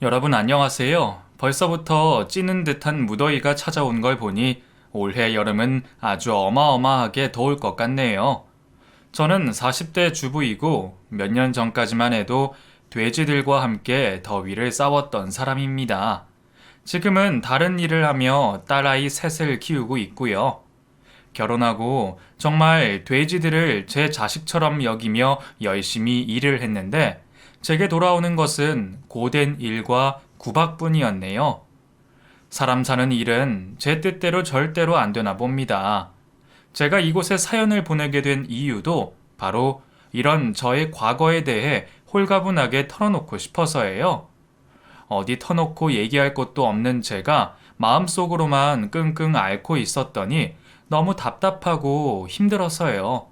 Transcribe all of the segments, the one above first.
여러분 안녕하세요. 벌써부터 찌는 듯한 무더위가 찾아온 걸 보니 올해 여름은 아주 어마어마하게 더울 것 같네요. 저는 40대 주부이고 몇 년 전까지만 해도 돼지들과 함께 더위를 싸웠던 사람입니다. 지금은 다른 일을 하며 딸아이 셋을 키우고 있고요. 결혼하고 정말 돼지들을 제 자식처럼 여기며 열심히 일을 했는데 제게 돌아오는 것은 고된 일과 구박뿐이었네요. 사람 사는 일은 제 뜻대로 절대로 안 되나 봅니다. 제가 이곳에 사연을 보내게 된 이유도 바로 이런 저의 과거에 대해 홀가분하게 털어놓고 싶어서예요. 어디 터놓고 얘기할 것도 없는 제가 마음속으로만 끙끙 앓고 있었더니 너무 답답하고 힘들어서요.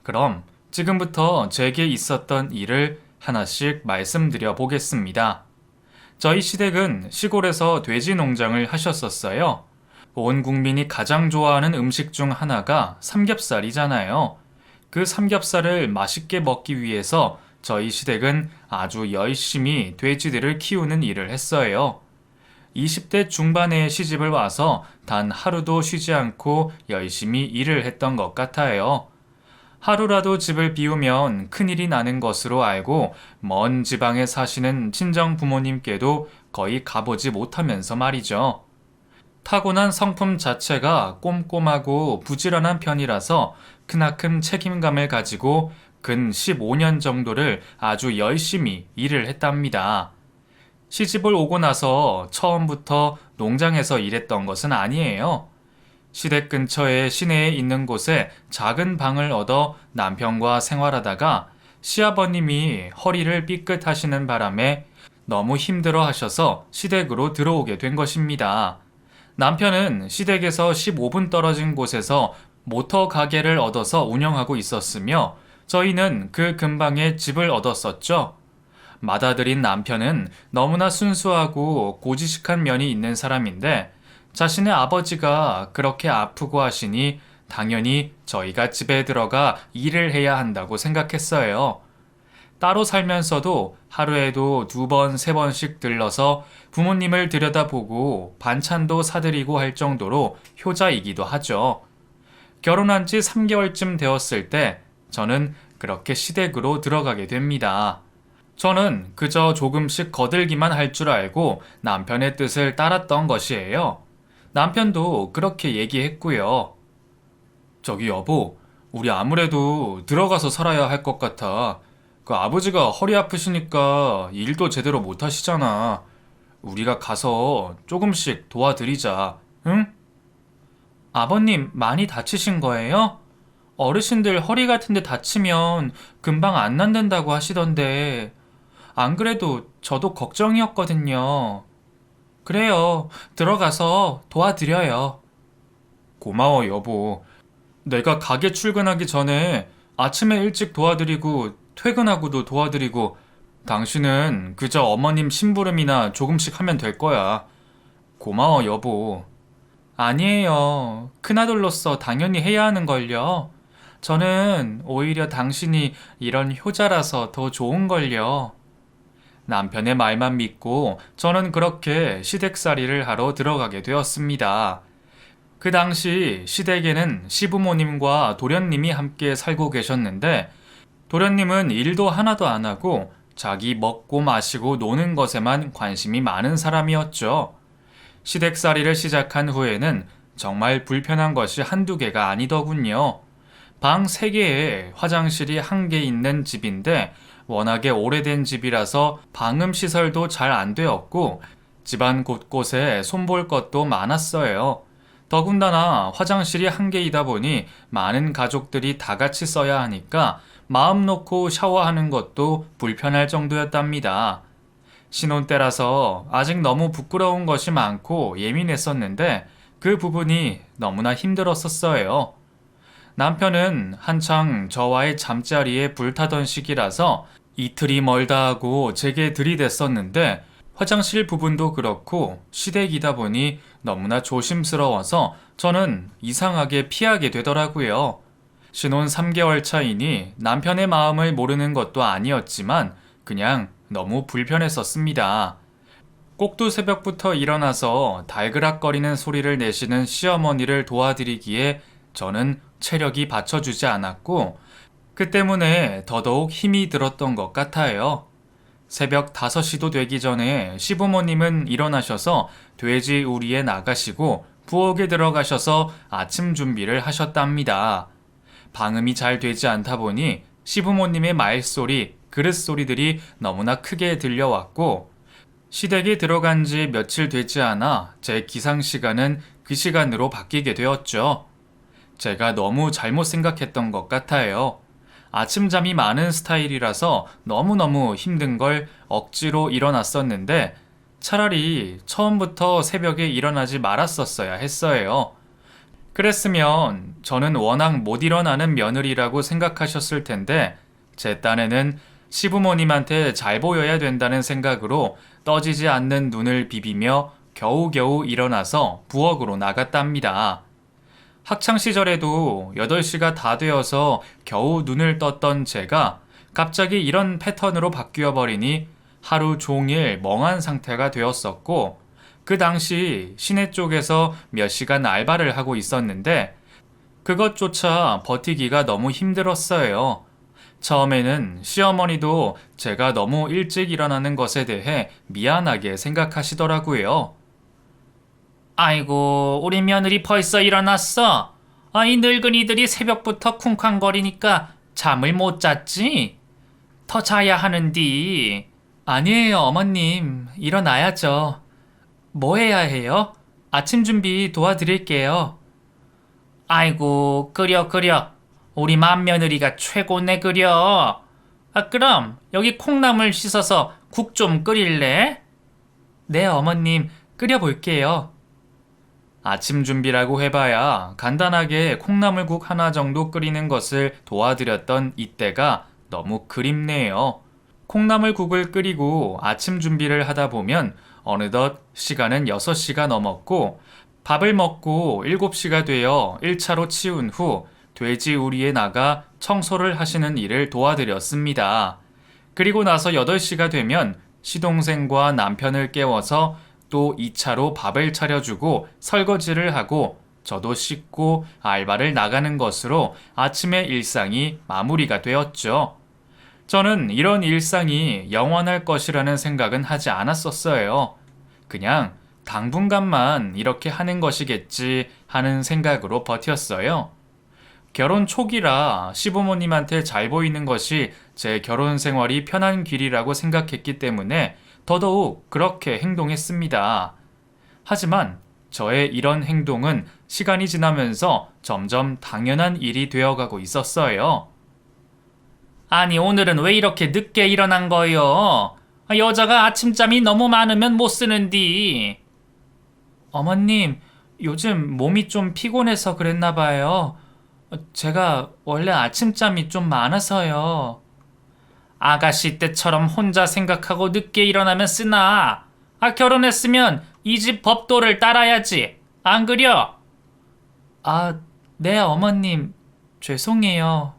그럼 지금부터 제게 있었던 일을 하나씩 말씀드려 보겠습니다. 저희 시댁은 시골에서 돼지 농장을 하셨었어요. 온 국민이 가장 좋아하는 음식 중 하나가 삼겹살이잖아요. 그 삼겹살을 맛있게 먹기 위해서 저희 시댁은 아주 열심히 돼지들을 키우는 일을 했어요. 20대 중반에 시집을 와서 단 하루도 쉬지 않고 열심히 일을 했던 것 같아요. 하루라도 집을 비우면 큰일이 나는 것으로 알고 먼 지방에 사시는 친정 부모님께도 거의 가보지 못하면서 말이죠. 타고난 성품 자체가 꼼꼼하고 부지런한 편이라서 크나큰 책임감을 가지고 근 15년 정도를 아주 열심히 일을 했답니다. 시집을 오고 나서 처음부터 농장에서 일했던 것은 아니에요. 시댁 근처의 시내에 있는 곳에 작은 방을 얻어 남편과 생활하다가 시아버님이 허리를 삐끗하시는 바람에 너무 힘들어 하셔서 시댁으로 들어오게 된 것입니다. 남편은 시댁에서 15분 떨어진 곳에서 모터 가게를 얻어서 운영하고 있었으며 저희는 그 근방에 집을 얻었었죠. 맏아들인 남편은 너무나 순수하고 고지식한 면이 있는 사람인데 자신의 아버지가 그렇게 아프고 하시니 당연히 저희가 집에 들어가 일을 해야 한다고 생각했어요. 따로 살면서도 하루에도 2번, 3번씩 들러서 부모님을 들여다보고 반찬도 사드리고 할 정도로 효자이기도 하죠. 결혼한 지 3개월쯤 되었을 때 저는 그렇게 시댁으로 들어가게 됩니다. 저는 그저 조금씩 거들기만 할 줄 알고 남편의 뜻을 따랐던 것이에요. 남편도 그렇게 얘기했고요. 저기 여보, 우리 아무래도 들어가서 살아야 할 것 같아. 그 아버지가 허리 아프시니까 일도 제대로 못 하시잖아. 우리가 가서 조금씩 도와드리자, 응? 아버님 많이 다치신 거예요? 어르신들 허리 같은 데 다치면 금방 안 낫는다고 하시던데. 안 그래도 저도 걱정이었거든요. 그래요. 들어가서 도와드려요. 고마워, 여보. 내가 가게 출근하기 전에 아침에 일찍 도와드리고 퇴근하고도 도와드리고 당신은 그저 어머님 심부름이나 조금씩 하면 될 거야. 고마워, 여보. 아니에요. 큰아들로서 당연히 해야 하는 걸요. 저는 오히려 당신이 이런 효자라서 더 좋은 걸요. 남편의 말만 믿고 저는 그렇게 시댁살이를 하러 들어가게 되었습니다. 그 당시 시댁에는 시부모님과 도련님이 함께 살고 계셨는데 도련님은 일도 하나도 안 하고 자기 먹고 마시고 노는 것에만 관심이 많은 사람이었죠. 시댁살이를 시작한 후에는 정말 불편한 것이 한두 개가 아니더군요. 방 3개에 화장실이 1개 있는 집인데 워낙에 오래된 집이라서 방음 시설도 잘 안 되었고 집안 곳곳에 손볼 것도 많았어요. 더군다나 화장실이 1개이다 보니 많은 가족들이 다 같이 써야 하니까 마음 놓고 샤워하는 것도 불편할 정도였답니다. 신혼 때라서 아직 너무 부끄러운 것이 많고 예민했었는데 그 부분이 너무나 힘들었었어요. 남편은 한창 저와의 잠자리에 불타던 시기라서 이틀이 멀다 하고 제게 들이댔었는데 화장실 부분도 그렇고 시댁이다 보니 너무나 조심스러워서 저는 이상하게 피하게 되더라고요. 신혼 3개월 차이니 남편의 마음을 모르는 것도 아니었지만 그냥 너무 불편했었습니다. 꼭두 새벽부터 일어나서 달그락거리는 소리를 내시는 시어머니를 도와드리기에 저는 체력이 받쳐주지 않았고, 그 때문에 더더욱 힘이 들었던 것 같아요. 새벽 5시도 되기 전에 시부모님은 일어나셔서 돼지 우리에 나가시고 부엌에 들어가셔서 아침 준비를 하셨답니다. 방음이 잘 되지 않다 보니 시부모님의 말소리, 그릇소리들이 너무나 크게 들려왔고, 시댁에 들어간 지 며칠 되지 않아 제 기상 시간은 그 시간으로 바뀌게 되었죠. 제가 너무 잘못 생각했던 것 같아요. 아침잠이 많은 스타일이라서 너무너무 힘든 걸 억지로 일어났었는데 차라리 처음부터 새벽에 일어나지 말았었어야 했어요. 그랬으면 저는 워낙 못 일어나는 며느리라고 생각하셨을 텐데 제 딴에는 시부모님한테 잘 보여야 된다는 생각으로 떠지지 않는 눈을 비비며 겨우겨우 일어나서 부엌으로 나갔답니다. 학창 시절에도 8시가 다 되어서 겨우 눈을 떴던 제가 갑자기 이런 패턴으로 바뀌어 버리니 하루 종일 멍한 상태가 되었었고, 그 당시 시내 쪽에서 몇 시간 알바를 하고 있었는데 그것조차 버티기가 너무 힘들었어요. 처음에는 시어머니도 제가 너무 일찍 일어나는 것에 대해 미안하게 생각하시더라고요. 아이고, 우리 며느리 벌써 일어났어. 이 늙은이들이 새벽부터 쿵쾅거리니까 잠을 못 잤지? 더 자야 하는디. 아니에요, 어머님. 일어나야죠. 뭐 해야 해요? 아침 준비 도와드릴게요. 아이고, 그려. 우리 맏며느리가 최고네, 그려. 그럼 여기 콩나물 씻어서 국 좀 끓일래? 네, 어머님. 끓여볼게요. 아침 준비라고 해봐야 간단하게 콩나물국 하나 정도 끓이는 것을 도와드렸던 이때가 너무 그립네요. 콩나물국을 끓이고 아침 준비를 하다 보면 어느덧 시간은 6시가 넘었고, 밥을 먹고 7시가 되어 1차로 치운 후 돼지 우리에 나가 청소를 하시는 일을 도와드렸습니다. 그리고 나서 8시가 되면 시동생과 남편을 깨워서 또 2차로 밥을 차려주고 설거지를 하고 저도 씻고 알바를 나가는 것으로 아침의 일상이 마무리가 되었죠. 저는 이런 일상이 영원할 것이라는 생각은 하지 않았었어요. 그냥 당분간만 이렇게 하는 것이겠지 하는 생각으로 버텼어요. 결혼 초기라 시부모님한테 잘 보이는 것이 제 결혼 생활이 편한 길이라고 생각했기 때문에 더더욱 그렇게 행동했습니다. 하지만 저의 이런 행동은 시간이 지나면서 점점 당연한 일이 되어가고 있었어요. 아니, 오늘은 왜 이렇게 늦게 일어난 거요? 여자가 아침잠이 너무 많으면 못 쓰는디. 어머님, 요즘 몸이 좀 피곤해서 그랬나 봐요. 제가 원래 아침잠이 좀 많아서요. 아가씨 때처럼 혼자 생각하고 늦게 일어나면 쓰나? 결혼했으면 이 집 법도를 따라야지. 안 그려? 네, 어머님. 죄송해요.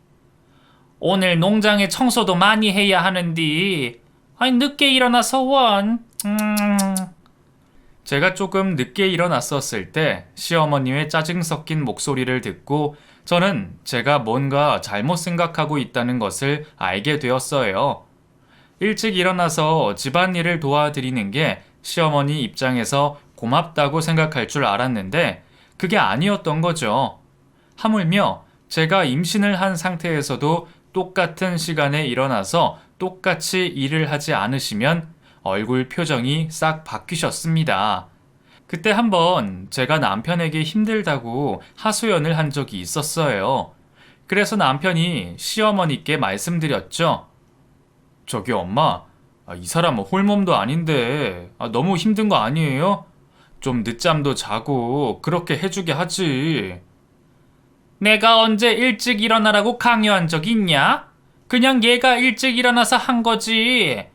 오늘 농장에 청소도 많이 해야 하는디. 늦게 일어나서 원. 제가 조금 늦게 일어났었을 때 시어머님의 짜증 섞인 목소리를 듣고 저는 제가 뭔가 잘못 생각하고 있다는 것을 알게 되었어요. 일찍 일어나서 집안일을 도와드리는 게 시어머니 입장에서 고맙다고 생각할 줄 알았는데 그게 아니었던 거죠. 하물며 제가 임신을 한 상태에서도 똑같은 시간에 일어나서 똑같이 일을 하지 않으시면 얼굴 표정이 싹 바뀌셨습니다. 그때 한번 제가 남편에게 힘들다고 하소연을 한 적이 있었어요. 그래서 남편이 시어머니께 말씀드렸죠. 저기 엄마, 이 사람은 홀몸도 아닌데 너무 힘든 거 아니에요? 좀 늦잠도 자고 그렇게 해주게 하지. 내가 언제 일찍 일어나라고 강요한 적 있냐? 그냥 얘가 일찍 일어나서 한 거지.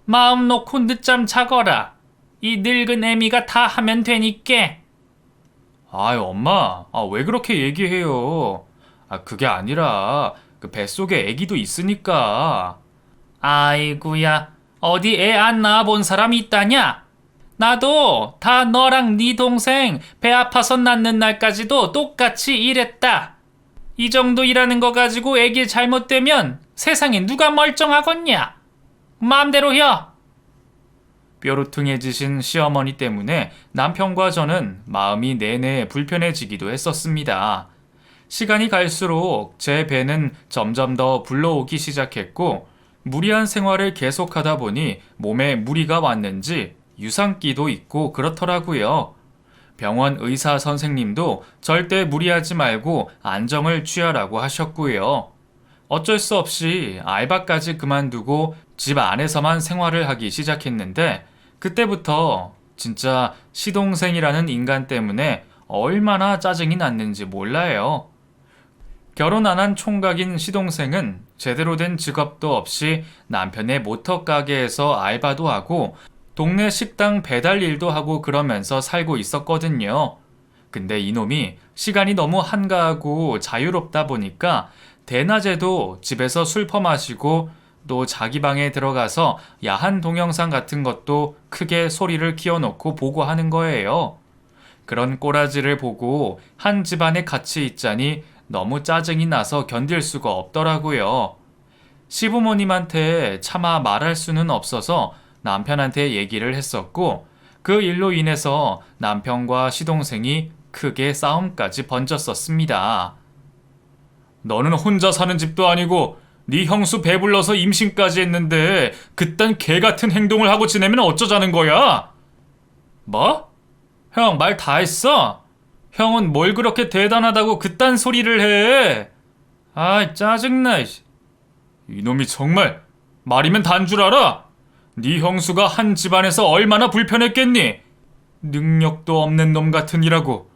마음 놓고 늦잠 자거라. 이 늙은 애미가 다 하면 되니께. 아유, 엄마, 왜 그렇게 얘기해요? 그게 아니라 그 뱃속에 애기도 있으니까. 아이구야, 어디 애 안 낳아 본 사람 있다냐? 나도 다 너랑 네 동생 배 아파서 낳는 날까지도 똑같이 일했다. 이 정도 일하는 거 가지고 애기 잘못되면 세상에 누가 멀쩡하겠냐? 마음대로 해. 뾰루퉁해지신 시어머니 때문에 남편과 저는 마음이 내내 불편해지기도 했었습니다. 시간이 갈수록 제 배는 점점 더 불러오기 시작했고 무리한 생활을 계속하다 보니 몸에 무리가 왔는지 유산기도 있고 그렇더라고요. 병원 의사 선생님도 절대 무리하지 말고 안정을 취하라고 하셨고요. 어쩔 수 없이 알바까지 그만두고 집 안에서만 생활을 하기 시작했는데 그때부터 진짜 시동생이라는 인간 때문에 얼마나 짜증이 났는지 몰라요. 결혼 안 한 총각인 시동생은 제대로 된 직업도 없이 남편의 모터가게에서 알바도 하고 동네 식당 배달 일도 하고 그러면서 살고 있었거든요. 근데 이놈이 시간이 너무 한가하고 자유롭다 보니까 대낮에도 집에서 술 퍼마시고 또 자기 방에 들어가서 야한 동영상 같은 것도 크게 소리를 키워놓고 보고 하는 거예요. 그런 꼬라지를 보고 한 집안에 같이 있자니 너무 짜증이 나서 견딜 수가 없더라고요. 시부모님한테 차마 말할 수는 없어서 남편한테 얘기를 했었고 그 일로 인해서 남편과 시동생이 크게 싸움까지 번졌었습니다. 너는 혼자 사는 집도 아니고 네 형수 배불러서 임신까지 했는데 그딴 개 같은 행동을 하고 지내면 어쩌자는 거야? 뭐? 형 말 다 했어? 형은 뭘 그렇게 대단하다고 그딴 소리를 해? 아 짜증나. 이놈이 정말 말이면 단 줄 알아? 네 형수가 한 집안에서 얼마나 불편했겠니? 능력도 없는 놈 같으니라고.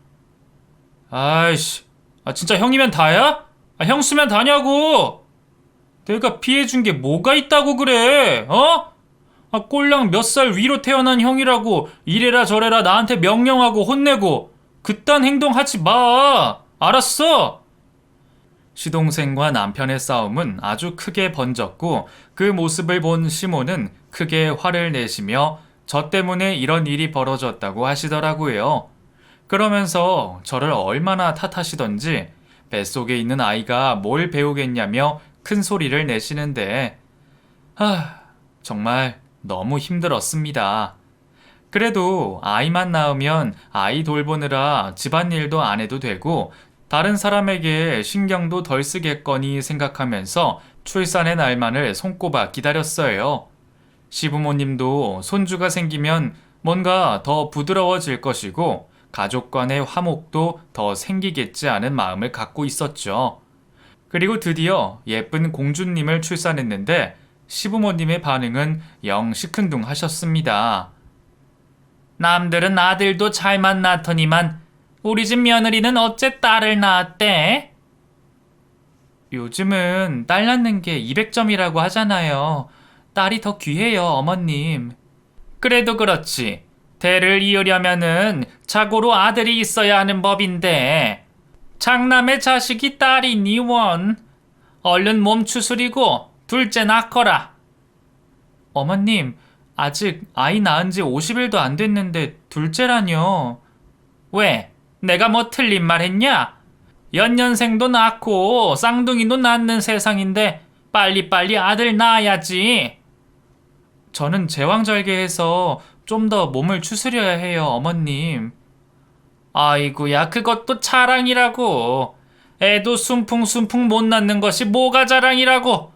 아이씨, 진짜 형이면 다야? 형수면 다냐고? 내가 피해준 게 뭐가 있다고 그래? 어? 꼴랑 몇 살 위로 태어난 형이라고 이래라 저래라 나한테 명령하고 혼내고 그딴 행동 하지 마. 알았어? 시동생과 남편의 싸움은 아주 크게 번졌고 그 모습을 본 시모는 크게 화를 내시며 저 때문에 이런 일이 벌어졌다고 하시더라고요. 그러면서 저를 얼마나 탓하시던지 뱃속에 있는 아이가 뭘 배우겠냐며 큰 소리를 내시는데 정말 너무 힘들었습니다. 그래도 아이만 낳으면 아이 돌보느라 집안일도 안 해도 되고 다른 사람에게 신경도 덜 쓰겠거니 생각하면서 출산의 날만을 손꼽아 기다렸어요. 시부모님도 손주가 생기면 뭔가 더 부드러워질 것이고 가족 간의 화목도 더 생기겠지 하는 마음을 갖고 있었죠. 그리고 드디어 예쁜 공주님을 출산했는데 시부모님의 반응은 영 시큰둥하셨습니다. 남들은 아들도 잘만 낳더니만 우리 집 며느리는 어째 딸을 낳았대? 요즘은 딸 낳는 게 200점이라고 하잖아요. 딸이 더 귀해요, 어머님. 그래도 그렇지. 대를 이으려면은 자고로 아들이 있어야 하는 법인데 장남의 자식이 딸이니 원. 얼른 몸 추스리고 둘째 낳거라. 어머님, 아직 아이 낳은 지 50일도 안 됐는데 둘째라뇨. 왜? 내가 뭐 틀린 말 했냐? 연년생도 낳고 쌍둥이도 낳는 세상인데 빨리빨리 아들 낳아야지. 저는 제왕절개해서 좀 더 몸을 추스려야 해요, 어머님. 아이고야, 그것도 자랑이라고. 애도 순풍순풍 못 낳는 것이 뭐가 자랑이라고.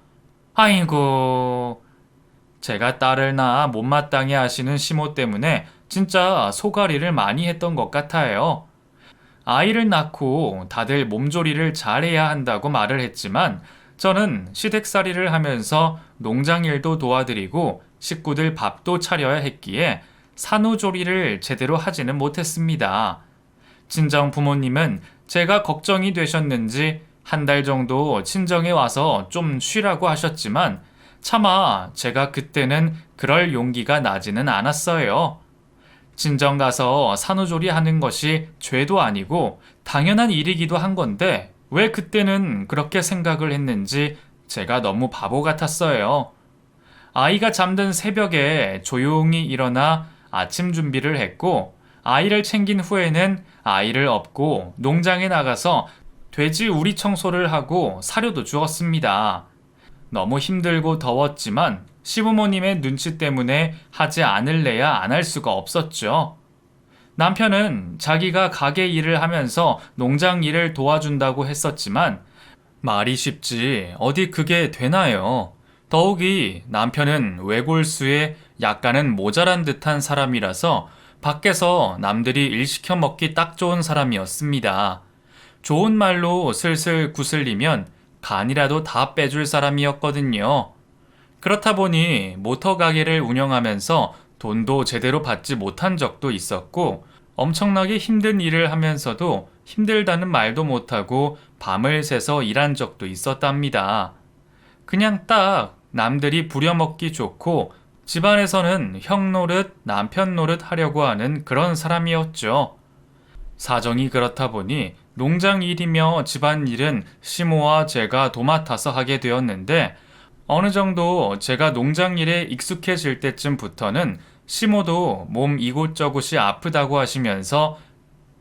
아이고. 제가 딸을 낳아 못마땅해 하시는 시모 때문에 진짜 소가리를 많이 했던 것 같아요. 아이를 낳고 다들 몸조리를 잘해야 한다고 말을 했지만 저는 시댁살이를 하면서 농장일도 도와드리고 식구들 밥도 차려야 했기에 산후조리를 제대로 하지는 못했습니다. 친정 부모님은 제가 걱정이 되셨는지 한 달 정도 친정에 와서 좀 쉬라고 하셨지만 차마 제가 그때는 그럴 용기가 나지는 않았어요. 친정 가서 산후조리 하는 것이 죄도 아니고 당연한 일이기도 한 건데 왜 그때는 그렇게 생각을 했는지 제가 너무 바보 같았어요. 아이가 잠든 새벽에 조용히 일어나 아침 준비를 했고, 아이를 챙긴 후에는 아이를 업고 농장에 나가서 돼지 우리 청소를 하고 사료도 주었습니다. 너무 힘들고 더웠지만 시부모님의 눈치 때문에 하지 않을래야 안 할 수가 없었죠. 남편은 자기가 가게 일을 하면서 농장 일을 도와준다고 했었지만 말이 쉽지 어디 그게 되나요? 더욱이 남편은 외골수에 약간은 모자란 듯한 사람이라서 밖에서 남들이 일 시켜 먹기 딱 좋은 사람이었습니다. 좋은 말로 슬슬 구슬리면 간이라도 다 빼줄 사람이었거든요. 그렇다 보니 모터 가게를 운영하면서 돈도 제대로 받지 못한 적도 있었고 엄청나게 힘든 일을 하면서도 힘들다는 말도 못하고 밤을 새서 일한 적도 있었답니다. 그냥 딱 남들이 부려먹기 좋고 집안에서는 형 노릇, 남편 노릇 하려고 하는 그런 사람이었죠. 사정이 그렇다 보니 농장 일이며 집안 일은 시모와 제가 도맡아서 하게 되었는데 어느 정도 제가 농장 일에 익숙해질 때쯤부터는 시모도 몸 이곳저곳이 아프다고 하시면서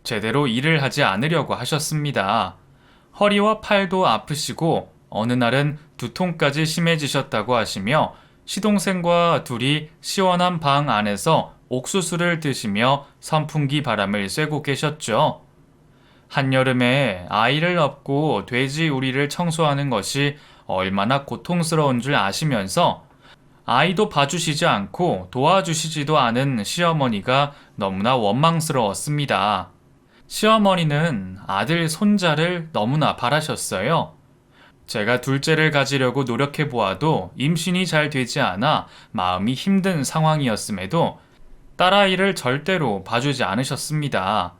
제대로 일을 하지 않으려고 하셨습니다. 허리와 팔도 아프시고 어느 날은 두통까지 심해지셨다고 하시며 시동생과 둘이 시원한 방 안에서 옥수수를 드시며 선풍기 바람을 쐬고 계셨죠. 한여름에 아이를 업고 돼지 우리를 청소하는 것이 얼마나 고통스러운 줄 아시면서 아이도 봐주시지 않고 도와주시지도 않은 시어머니가 너무나 원망스러웠습니다. 시어머니는 아들 손자를 너무나 바라셨어요. 제가 둘째를 가지려고 노력해 보아도 임신이 잘 되지 않아 마음이 힘든 상황이었음에도 딸아이를 절대로 봐주지 않으셨습니다.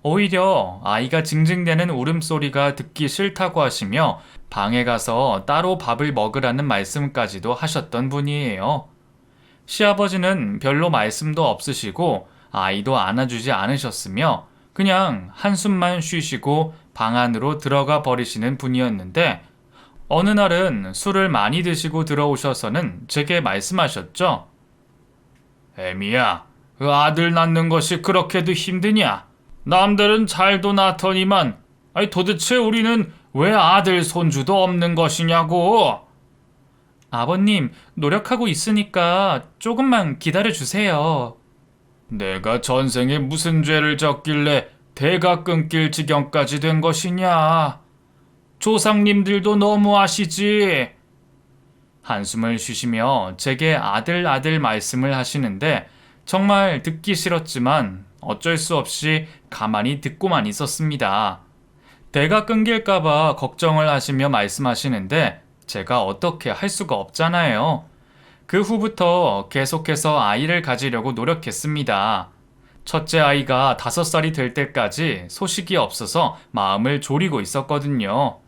오히려 아이가 징징대는 울음소리가 듣기 싫다고 하시며 방에 가서 따로 밥을 먹으라는 말씀까지도 하셨던 분이에요. 시아버지는 별로 말씀도 없으시고 아이도 안아주지 않으셨으며 그냥 한숨만 쉬시고 방 안으로 들어가 버리시는 분이었는데 어느 날은 술을 많이 드시고 들어오셔서는 제게 말씀하셨죠. 애미야, 그 아들 낳는 것이 그렇게도 힘드냐? 남들은 잘도 낳더니만 도대체 우리는 왜 아들 손주도 없는 것이냐고. 아버님, 노력하고 있으니까 조금만 기다려주세요. 내가 전생에 무슨 죄를 졌길래 대가 끊길 지경까지 된 것이냐. 조상님들도 너무 아시지. 한숨을 쉬시며 제게 아들 말씀을 하시는데 정말 듣기 싫었지만 어쩔 수 없이 가만히 듣고만 있었습니다. 대가 끊길까봐 걱정을 하시며 말씀하시는데 제가 어떻게 할 수가 없잖아요. 그 후부터 계속해서 아이를 가지려고 노력했습니다. 첫째 아이가 5살이 될 때까지 소식이 없어서 마음을 졸이고 있었거든요.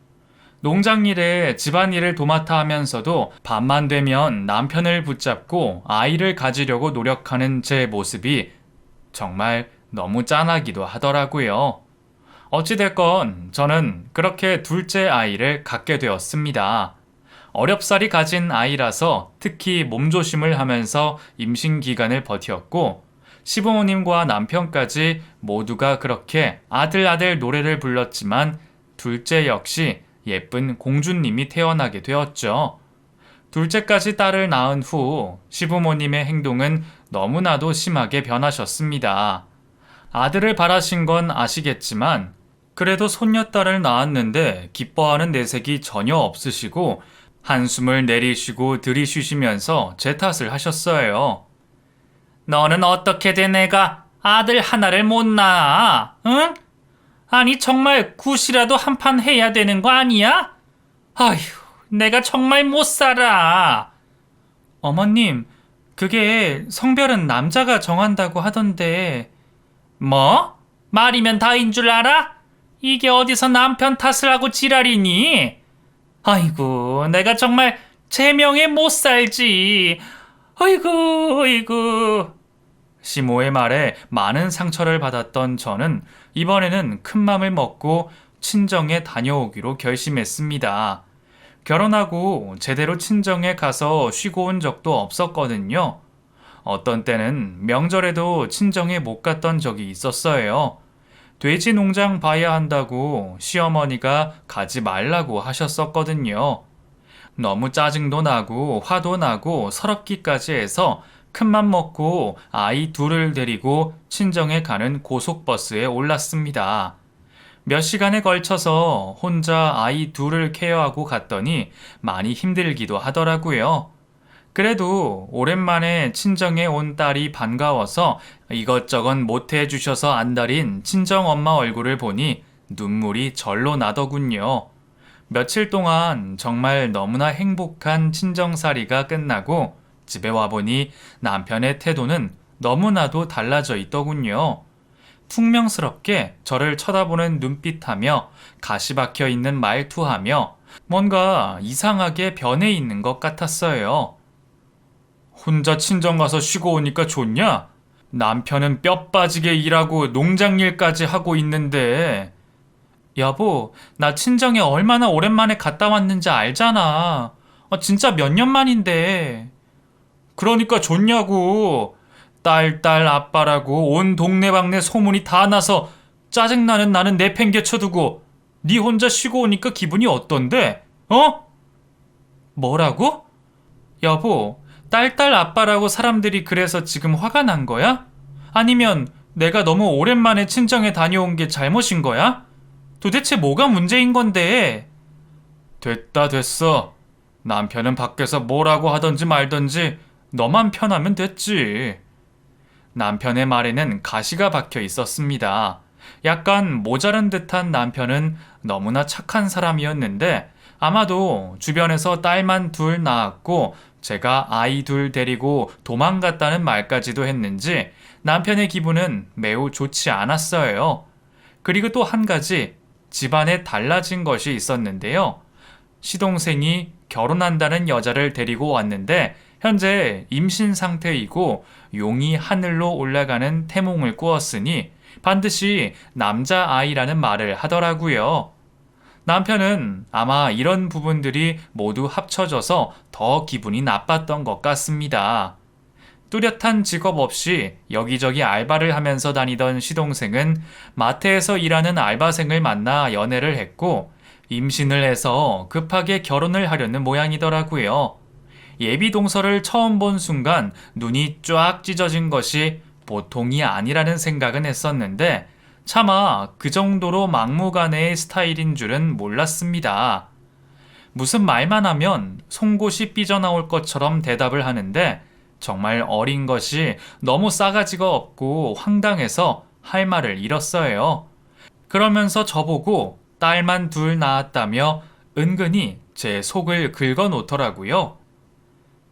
농장 일에 집안일을 도맡아 하면서도 밤만 되면 남편을 붙잡고 아이를 가지려고 노력하는 제 모습이 정말 너무 짠하기도 하더라고요. 어찌됐건 저는 그렇게 둘째 아이를 갖게 되었습니다. 어렵사리 가진 아이라서 특히 몸조심을 하면서 임신 기간을 버텼고 시부모님과 남편까지 모두가 그렇게 아들 노래를 불렀지만 둘째 역시 예쁜 공주님이 태어나게 되었죠. 둘째까지 딸을 낳은 후 시부모님의 행동은 너무나도 심하게 변하셨습니다. 아들을 바라신 건 아시겠지만 그래도 손녀딸을 낳았는데 기뻐하는 내색이 전혀 없으시고 한숨을 내리시고 들이쉬시면서 제 탓을 하셨어요. 너는 어떻게 된 애가 아들 하나를 못 낳아? 응? 아니 정말 굿이라도 한 판 해야 되는 거 아니야? 아휴, 내가 정말 못 살아. 어머님, 그게 성별은 남자가 정한다고 하던데. 뭐? 말이면 다인 줄 알아? 이게 어디서 남편 탓을 하고 지랄이니? 아이고, 내가 정말 제명에 못 살지. 아이고. 시모의 말에 많은 상처를 받았던 저는 이번에는 큰 맘을 먹고 친정에 다녀오기로 결심했습니다. 결혼하고 제대로 친정에 가서 쉬고 온 적도 없었거든요. 어떤 때는 명절에도 친정에 못 갔던 적이 있었어요. 돼지 농장 봐야 한다고 시어머니가 가지 말라고 하셨었거든요. 너무 짜증도 나고 화도 나고 서럽기까지 해서 큰맘 먹고 아이 둘을 데리고 친정에 가는 고속버스에 올랐습니다. 몇 시간에 걸쳐서 혼자 아이 둘을 케어하고 갔더니 많이 힘들기도 하더라고요. 그래도 오랜만에 친정에 온 딸이 반가워서 이것저것 못해 주셔서 안달인 친정 엄마 얼굴을 보니 눈물이 절로 나더군요. 며칠 동안 정말 너무나 행복한 친정살이가 끝나고 집에 와보니 남편의 태도는 너무나도 달라져 있더군요. 퉁명스럽게 저를 쳐다보는 눈빛하며 가시 박혀 있는 말투하며 뭔가 이상하게 변해 있는 것 같았어요. 혼자 친정 가서 쉬고 오니까 좋냐? 남편은 뼈 빠지게 일하고 농장 일까지 하고 있는데. 여보, 나 친정에 얼마나 오랜만에 갔다 왔는지 알잖아. 진짜 몇 년 만인데. 그러니까 좋냐고. 딸 아빠라고 온 동네방네 소문이 다 나서 짜증나는 나는 내팽개쳐두고 네 혼자 쉬고 오니까 기분이 어떤데? 어? 뭐라고? 여보, 딸 아빠라고 사람들이 그래서 지금 화가 난 거야? 아니면 내가 너무 오랜만에 친정에 다녀온 게 잘못인 거야? 도대체 뭐가 문제인 건데? 됐어. 남편은 밖에서 뭐라고 하던지 말던지 너만 편하면 됐지. 남편의 말에는 가시가 박혀 있었습니다. 약간 모자란 듯한 남편은 너무나 착한 사람이었는데 아마도 주변에서 딸만 둘 낳았고 제가 아이 둘 데리고 도망갔다는 말까지도 했는지 남편의 기분은 매우 좋지 않았어요. 그리고 또 한 가지 집안에 달라진 것이 있었는데요. 시동생이 결혼한다는 여자를 데리고 왔는데 현재 임신 상태이고 용이 하늘로 올라가는 태몽을 꾸었으니 반드시 남자아이라는 말을 하더라고요. 남편은 아마 이런 부분들이 모두 합쳐져서 더 기분이 나빴던 것 같습니다. 뚜렷한 직업 없이 여기저기 알바를 하면서 다니던 시동생은 마트에서 일하는 알바생을 만나 연애를 했고 임신을 해서 급하게 결혼을 하려는 모양이더라고요. 예비 동서를 처음 본 순간 눈이 쫙 찢어진 것이 보통이 아니라는 생각은 했었는데 차마 그 정도로 막무가내의 스타일인 줄은 몰랐습니다. 무슨 말만 하면 송곳이 삐져나올 것처럼 대답을 하는데 정말 어린 것이 너무 싸가지가 없고 황당해서 할 말을 잃었어요. 그러면서 저보고 딸만 둘 낳았다며 은근히 제 속을 긁어 놓더라고요.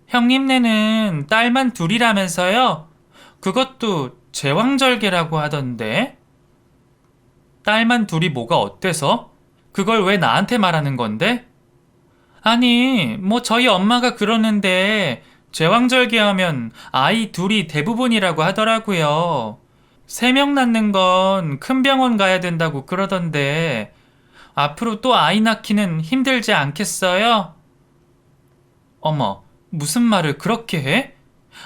형님네는 딸만 둘이라면서요? 그것도 제왕절개라고 하던데? 딸만 둘이 뭐가 어때서? 그걸 왜 나한테 말하는 건데? 아니, 뭐 저희 엄마가 그러는데 제왕절개하면 아이 둘이 대부분이라고 하더라고요. 3명 낳는 건 큰 병원 가야 된다고 그러던데 앞으로 또 아이 낳기는 힘들지 않겠어요? 어머, 무슨 말을 그렇게 해?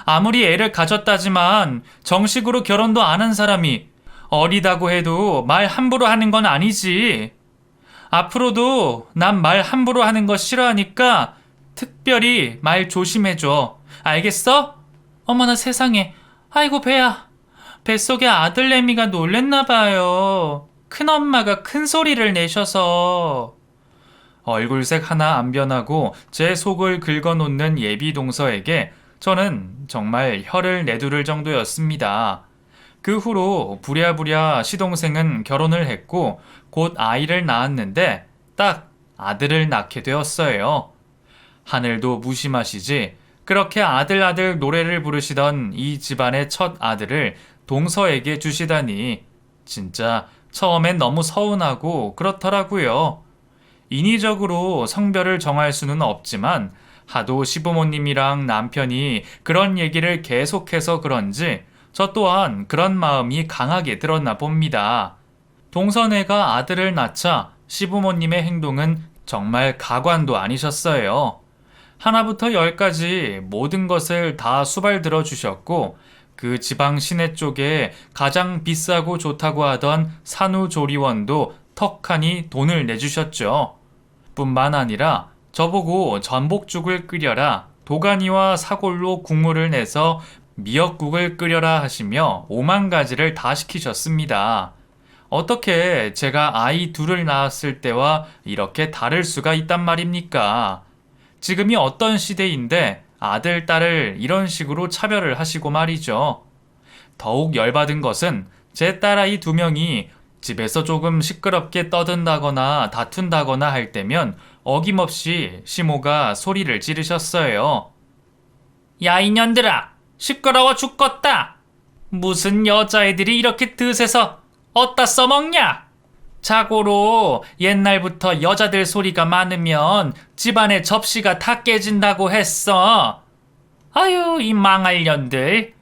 아무리 애를 가졌다지만 정식으로 결혼도 안 한 사람이 어리다고 해도 말 함부로 하는 건 아니지. 앞으로도 난 말 함부로 하는 거 싫어하니까 특별히 말 조심해줘. 알겠어? 어머나 세상에. 아이고 배야. 뱃속에 아들내미가 놀랬나 봐요. 큰엄마가 큰 소리를 내셔서. 얼굴색 하나 안 변하고 제 속을 긁어놓는 예비 동서에게 저는 정말 혀를 내두를 정도였습니다. 그 후로 부랴부랴 시동생은 결혼을 했고 곧 아이를 낳았는데 딱 아들을 낳게 되었어요. 하늘도 무심하시지 그렇게 아들 노래를 부르시던 이 집안의 첫 아들을 동서에게 주시다니 진짜 처음엔 너무 서운하고 그렇더라고요. 인위적으로 성별을 정할 수는 없지만 하도 시부모님이랑 남편이 그런 얘기를 계속해서 그런지 저 또한 그런 마음이 강하게 들었나 봅니다. 동서네가 아들을 낳자 시부모님의 행동은 정말 가관도 아니셨어요. 하나부터 열까지 모든 것을 다 수발 들어 주셨고, 그 지방 시내 쪽에 가장 비싸고 좋다고 하던 산후조리원도 턱하니 돈을 내주셨죠. 뿐만 아니라 저보고 전복죽을 끓여라, 도가니와 사골로 국물을 내서 미역국을 끓여라 하시며 5만 가지를 다 시키셨습니다. 어떻게 제가 아이 둘을 낳았을 때와 이렇게 다를 수가 있단 말입니까? 지금이 어떤 시대인데 아들, 딸을 이런 식으로 차별을 하시고 말이죠. 더욱 열받은 것은 제 딸아이 2명이 집에서 조금 시끄럽게 떠든다거나 다툰다거나 할 때면 어김없이 시모가 소리를 지르셨어요. 야, 이년들아! 시끄러워 죽겠다! 무슨 여자애들이 이렇게 드세서 어디다 써먹냐? 자고로 옛날부터 여자들 소리가 많으면 집안의 접시가 다 깨진다고 했어. 아유, 이 망할 년들.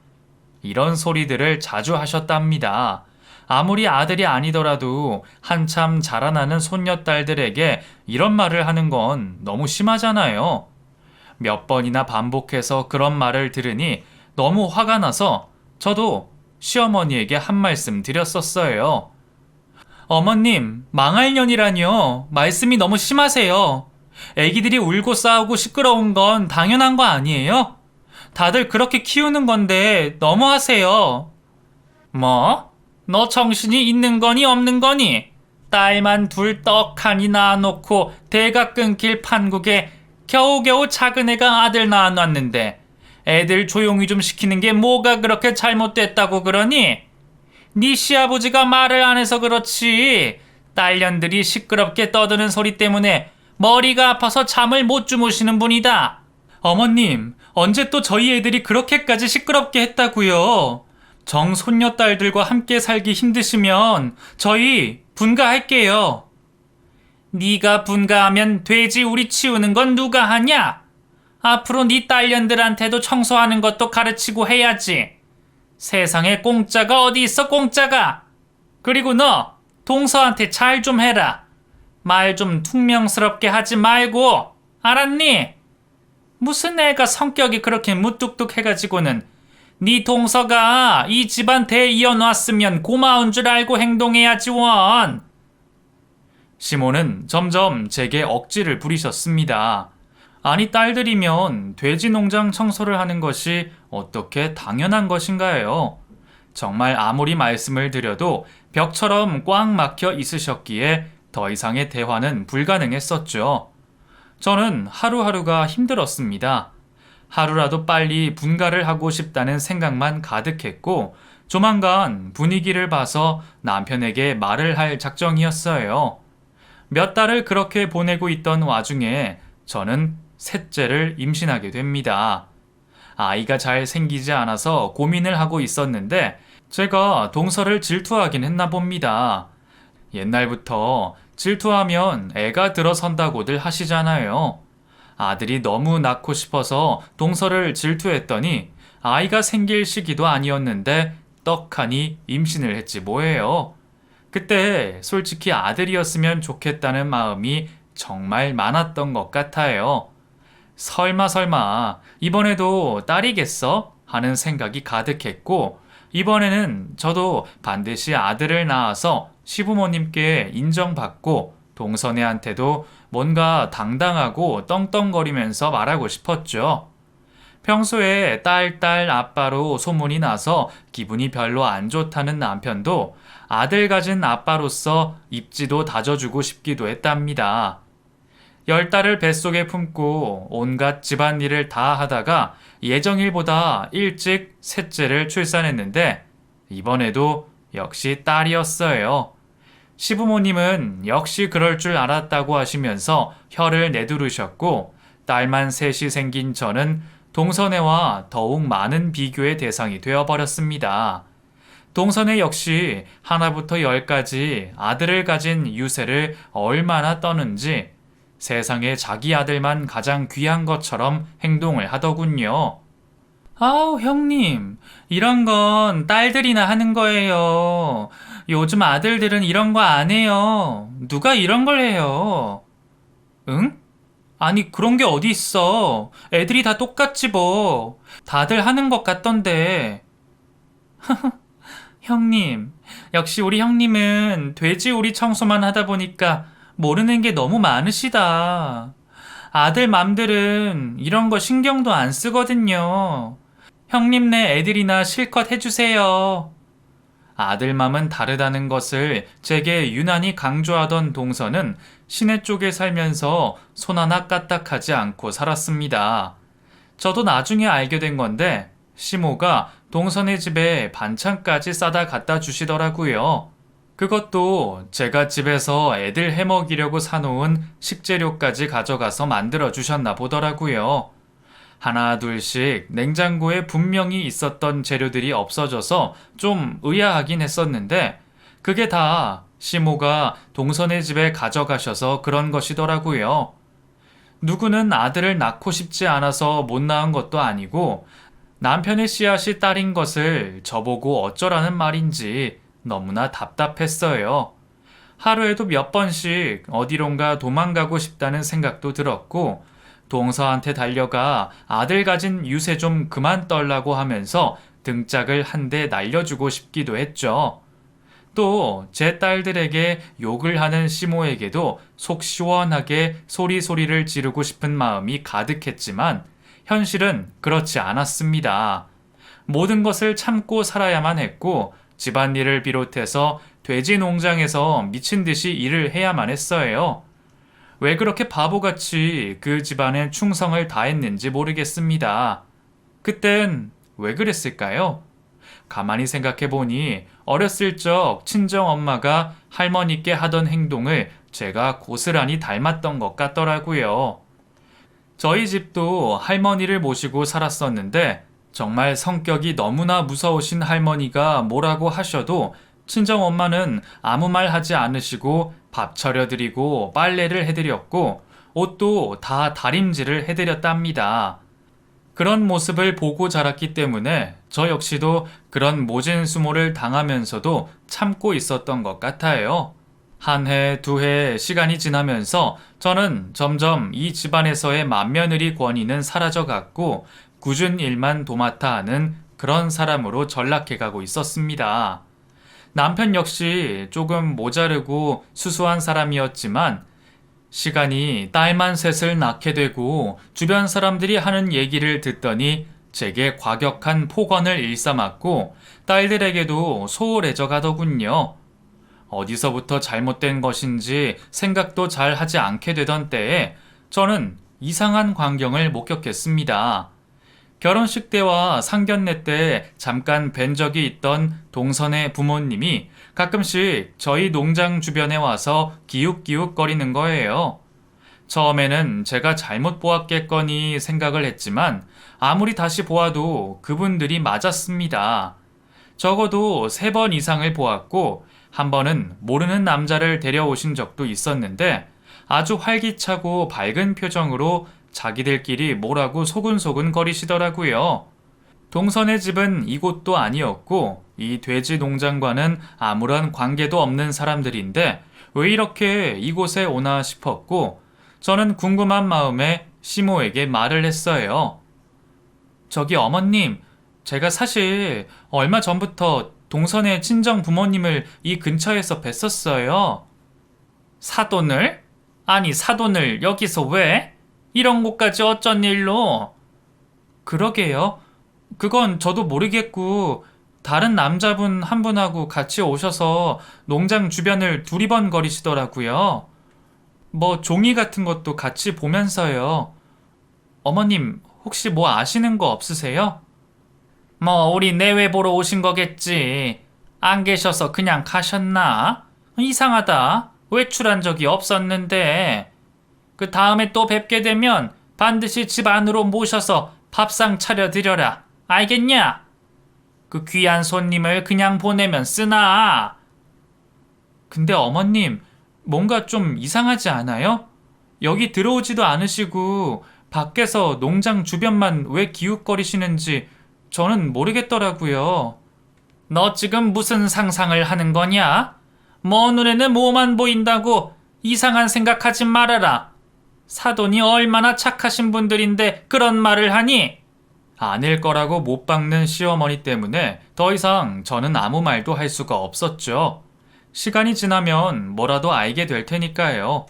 이런 소리들을 자주 하셨답니다. 아무리 아들이 아니더라도 한참 자라나는 손녀딸들에게 이런 말을 하는 건 너무 심하잖아요. 몇 번이나 반복해서 그런 말을 들으니 너무 화가 나서 저도 시어머니에게 한 말씀 드렸었어요. 어머님, 망할 년이라뇨. 말씀이 너무 심하세요. 애기들이 울고 싸우고 시끄러운 건 당연한 거 아니에요? 다들 그렇게 키우는 건데 너무하세요. 뭐? 너 정신이 있는 거니 없는 거니? 딸만 둘 떡하니 낳아놓고 대가 끊길 판국에 겨우겨우 작은 애가 아들 낳아놨는데 애들 조용히 좀 시키는 게 뭐가 그렇게 잘못됐다고 그러니? 네 시아버지가 말을 안 해서 그렇지. 딸년들이 시끄럽게 떠드는 소리 때문에 머리가 아파서 잠을 못 주무시는 분이다. 어머님, 언제 또 저희 애들이 그렇게까지 시끄럽게 했다고요? 정손녀딸들과 함께 살기 힘드시면 저희 분가할게요. 네가 분가하면 돼지 우리 치우는 건 누가 하냐? 앞으로 네 딸년들한테도 청소하는 것도 가르치고 해야지. 세상에 공짜가 어디 있어, 공짜가. 그리고 너 동서한테 잘 좀 해라. 말 좀 퉁명스럽게 하지 말고, 알았니? 무슨 애가 성격이 그렇게 무뚝뚝해가지고는 네 동서가 이 집안 대 이어놨으면 고마운 줄 알고 행동해야지 원. 시모는 점점 제게 억지를 부리셨습니다. 아니, 딸들이면 돼지 농장 청소를 하는 것이 어떻게 당연한 것인가요? 정말 아무리 말씀을 드려도 벽처럼 꽉 막혀 있으셨기에 더 이상의 대화는 불가능했었죠. 저는 하루하루가 힘들었습니다. 하루라도 빨리 분가를 하고 싶다는 생각만 가득했고, 조만간 분위기를 봐서 남편에게 말을 할 작정이었어요. 몇 달을 그렇게 보내고 있던 와중에 저는 셋째를 임신하게 됩니다. 아이가 잘 생기지 않아서 고민을 하고 있었는데 제가 동서를 질투하긴 했나 봅니다. 옛날부터 질투하면 애가 들어선다고들 하시잖아요. 아들이 너무 낳고 싶어서 동서를 질투했더니 아이가 생길 시기도 아니었는데 떡하니 임신을 했지 뭐예요. 그때 솔직히 아들이었으면 좋겠다는 마음이 정말 많았던 것 같아요. 설마 이번에도 딸이겠어? 하는 생각이 가득했고, 이번에는 저도 반드시 아들을 낳아서 시부모님께 인정받고 동서네한테도 뭔가 당당하고 떵떵거리면서 말하고 싶었죠. 평소에 딸 아빠로 소문이 나서 기분이 별로 안 좋다는 남편도 아들 가진 아빠로서 입지도 다져주고 싶기도 했답니다. 10달을 뱃속에 품고 온갖 집안일을 다 하다가 예정일보다 일찍 셋째를 출산했는데 이번에도 역시 딸이었어요. 시부모님은 역시 그럴 줄 알았다고 하시면서 혀를 내두르셨고, 딸만 셋이 생긴 저는 동서네와 더욱 많은 비교의 대상이 되어버렸습니다. 동서네 역시 하나부터 10까지 아들을 가진 유세를 얼마나 떠는지 세상에 자기 아들만 가장 귀한 것처럼 행동을 하더군요. 아우, 형님, 이런 건 딸들이나 하는 거예요. 요즘 아들들은 이런 거 안 해요. 누가 이런 걸 해요? 응? 아니, 그런 게 어디 있어. 애들이 다 똑같지 뭐. 다들 하는 것 같던데. 형님, 역시 우리 형님은 돼지우리 청소만 하다 보니까 모르는 게 너무 많으시다. 아들 맘들은 이런 거 신경도 안 쓰거든요. 형님네 애들이나 실컷 해주세요. 아들 맘은 다르다는 것을 제게 유난히 강조하던 동서는 시내 쪽에 살면서 손 하나 까딱하지 않고 살았습니다. 저도 나중에 알게 된 건데 시모가 동선의 집에 반찬까지 싸다 갖다 주시더라고요. 그것도 제가 집에서 애들 해먹이려고 사놓은 식재료까지 가져가서 만들어 주셨나 보더라고요. 하나 둘씩 냉장고에 분명히 있었던 재료들이 없어져서 좀 의아하긴 했었는데 그게 다 시모가 동선의 집에 가져가셔서 그런 것이더라고요. 누구는 아들을 낳고 싶지 않아서 못 낳은 것도 아니고 남편의 씨앗이 딸인 것을 저보고 어쩌라는 말인지 너무나 답답했어요. 하루에도 몇 번씩 어디론가 도망가고 싶다는 생각도 들었고 동서한테 달려가 아들 가진 유세 좀 그만 떨라고 하면서 등짝을 한 대 날려주고 싶기도 했죠. 또 제 딸들에게 욕을 하는 시모에게도 속 시원하게 소리소리를 지르고 싶은 마음이 가득했지만 현실은 그렇지 않았습니다. 모든 것을 참고 살아야만 했고 집안일을 비롯해서 돼지 농장에서 미친 듯이 일을 해야만 했어요. 왜 그렇게 바보같이 그 집안에 충성을 다했는지 모르겠습니다. 그땐 왜 그랬을까요? 가만히 생각해보니 어렸을 적 친정엄마가 할머니께 하던 행동을 제가 고스란히 닮았던 것 같더라고요. 저희 집도 할머니를 모시고 살았었는데 정말 성격이 너무나 무서우신 할머니가 뭐라고 하셔도 친정엄마는 아무 말 하지 않으시고 밥 차려드리고 빨래를 해드렸고 옷도 다 다림질을 해드렸답니다. 그런 모습을 보고 자랐기 때문에 저 역시도 그런 모진 수모를 당하면서도 참고 있었던 것 같아요. 한 해, 두 해 시간이 지나면서 저는 점점 이 집안에서의 맏며느리 권위는 사라져갔고 굳은 일만 도맡아 하는 그런 사람으로 전락해가고 있었습니다. 남편 역시 조금 모자르고 수수한 사람이었지만 시간이 딸만 셋을 낳게 되고 주변 사람들이 하는 얘기를 듣더니 제게 과격한 폭언을 일삼았고 딸들에게도 소홀해져 가더군요. 어디서부터 잘못된 것인지 생각도 잘 하지 않게 되던 때에 저는 이상한 광경을 목격했습니다. 결혼식 때와 상견례 때 잠깐 뵌 적이 있던 동선의 부모님이 가끔씩 저희 농장 주변에 와서 기웃기웃 거리는 거예요. 처음에는 제가 잘못 보았겠거니 생각을 했지만 아무리 다시 보아도 그분들이 맞았습니다. 적어도 3번 이상을 보았고 한 번은 모르는 남자를 데려오신 적도 있었는데 아주 활기차고 밝은 표정으로 자기들끼리 뭐라고 소근소근 거리시더라고요. 동선의 집은 이곳도 아니었고 이 돼지 농장과는 아무런 관계도 없는 사람들인데 왜 이렇게 이곳에 오나 싶었고 저는 궁금한 마음에 시모에게 말을 했어요. 저기 어머님, 제가 사실 얼마 전부터 동선의 친정 부모님을 이 근처에서 뵀었어요. 사돈을? 아니 사돈을 여기서 왜? 이런 곳까지 어쩐 일로? 그러게요. 그건 저도 모르겠고 다른 남자분 한 분하고 같이 오셔서 농장 주변을 두리번거리시더라고요. 뭐 종이 같은 것도 같이 보면서요. 어머님 혹시 뭐 아시는 거 없으세요? 뭐 우리 내외 보러 오신 거겠지. 안 계셔서 그냥 가셨나? 이상하다. 외출한 적이 없었는데. 그 다음에 또 뵙게 되면 반드시 집 안으로 모셔서 밥상 차려드려라. 알겠냐? 그 귀한 손님을 그냥 보내면 쓰나? 근데 어머님, 뭔가 좀 이상하지 않아요? 여기 들어오지도 않으시고 밖에서 농장 주변만 왜 기웃거리시는지 저는 모르겠더라고요. 너 지금 무슨 상상을 하는 거냐? 먼 눈에는 뭐만 보인다고 이상한 생각하지 말아라. 사돈이 얼마나 착하신 분들인데 그런 말을 하니? 아닐 거라고 못 박는 시어머니 때문에 더 이상 저는 아무 말도 할 수가 없었죠. 시간이 지나면 뭐라도 알게 될 테니까요.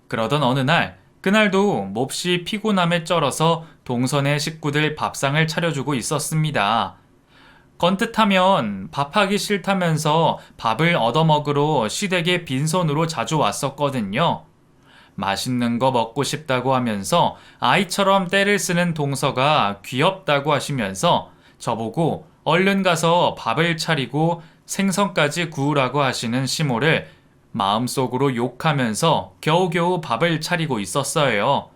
그러던 어느 날, 그날도 몹시 피곤함에 쩔어서 동선의 식구들 밥상을 차려주고 있었습니다. 건뜻하면 밥하기 싫다면서 밥을 얻어먹으러 시댁에 빈손으로 자주 왔었거든요. 맛있는 거 먹고 싶다고 하면서 아이처럼 떼를 쓰는 동서가 귀엽다고 하시면서 저보고 얼른 가서 밥을 차리고 생선까지 구우라고 하시는 시모를 마음속으로 욕하면서 겨우겨우 밥을 차리고 있었어요.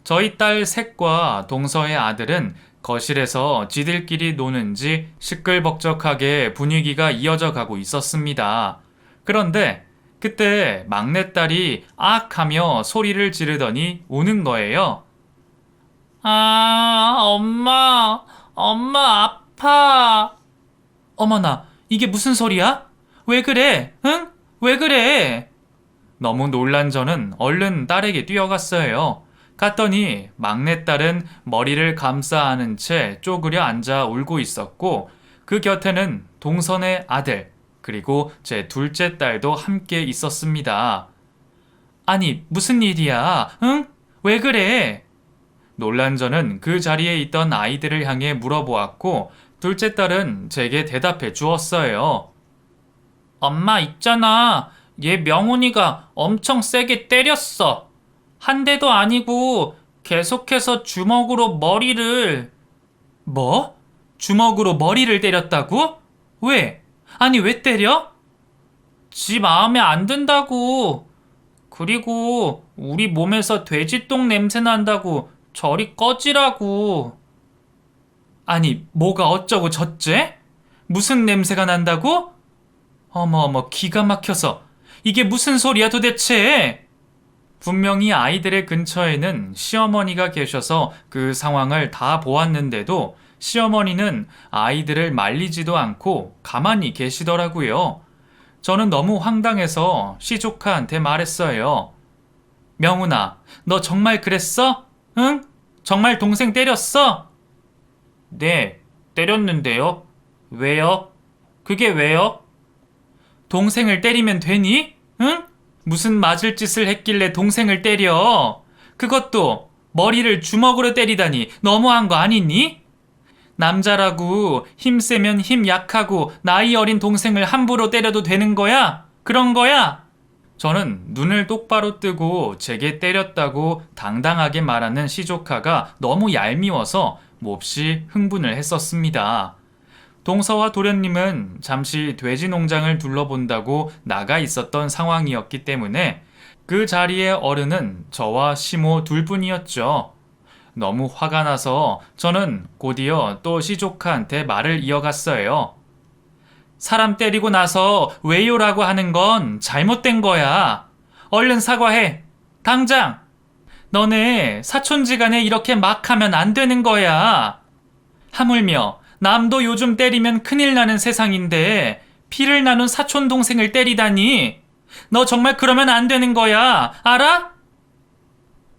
저희 딸 셋과 동서의 아들은 거실에서 지들끼리 노는지 시끌벅적하게 분위기가 이어져 가고 있었습니다. 그런데 그때 막내딸이 악 하며 소리를 지르더니 우는 거예요. 아, 엄마 아파. 어머나, 이게 무슨 소리야? 왜 그래? 응? 왜 그래? 너무 놀란 저는 얼른 딸에게 뛰어갔어요. 갔더니 막내딸은 머리를 감싸 안은 채 쪼그려 앉아 울고 있었고 그 곁에는 동선의 아들 그리고 제 둘째 딸도 함께 있었습니다. 아니, 무슨 일이야? 응? 왜 그래? 놀란 저는 그 자리에 있던 아이들을 향해 물어보았고 둘째 딸은 제게 대답해 주었어요. 엄마 있잖아. 얘 명훈이가 엄청 세게 때렸어. 한 대도 아니고 계속해서 주먹으로 머리를... 뭐? 주먹으로 머리를 때렸다고? 왜? 아니 왜 때려? 지 마음에 안 든다고. 그리고 우리 몸에서 돼지똥 냄새 난다고 저리 꺼지라고. 아니 뭐가 어쩌고 저째? 무슨 냄새가 난다고? 어머 기가 막혀서 이게 무슨 소리야 도대체? 분명히 아이들의 근처에는 시어머니가 계셔서 그 상황을 다 보았는데도 시어머니는 아이들을 말리지도 않고 가만히 계시더라고요. 저는 너무 황당해서 시조카한테 말했어요. 명훈아, 너 정말 그랬어? 응? 정말 동생 때렸어? 네, 때렸는데요. 왜요? 그게 왜요? 동생을 때리면 되니? 응? 무슨 맞을 짓을 했길래 동생을 때려? 그것도 머리를 주먹으로 때리다니 너무한 거 아니니? 남자라고 힘 세면 힘 약하고 나이 어린 동생을 함부로 때려도 되는 거야? 그런 거야? 저는 눈을 똑바로 뜨고 제게 때렸다고 당당하게 말하는 시조카가 너무 얄미워서 몹시 흥분을 했었습니다. 동서와 도련님은 잠시 돼지 농장을 둘러본다고 나가 있었던 상황이었기 때문에 그 자리의 어른은 저와 시모 둘뿐이었죠. 너무 화가 나서 저는 곧이어 또 시조카한테 말을 이어갔어요. 사람 때리고 나서 왜요라고 하는 건 잘못된 거야. 얼른 사과해. 당장. 너네 사촌지간에 이렇게 막 하면 안 되는 거야. 하물며 남도 요즘 때리면 큰일 나는 세상인데 피를 나눈 사촌 동생을 때리다니. 너 정말 그러면 안 되는 거야. 알아?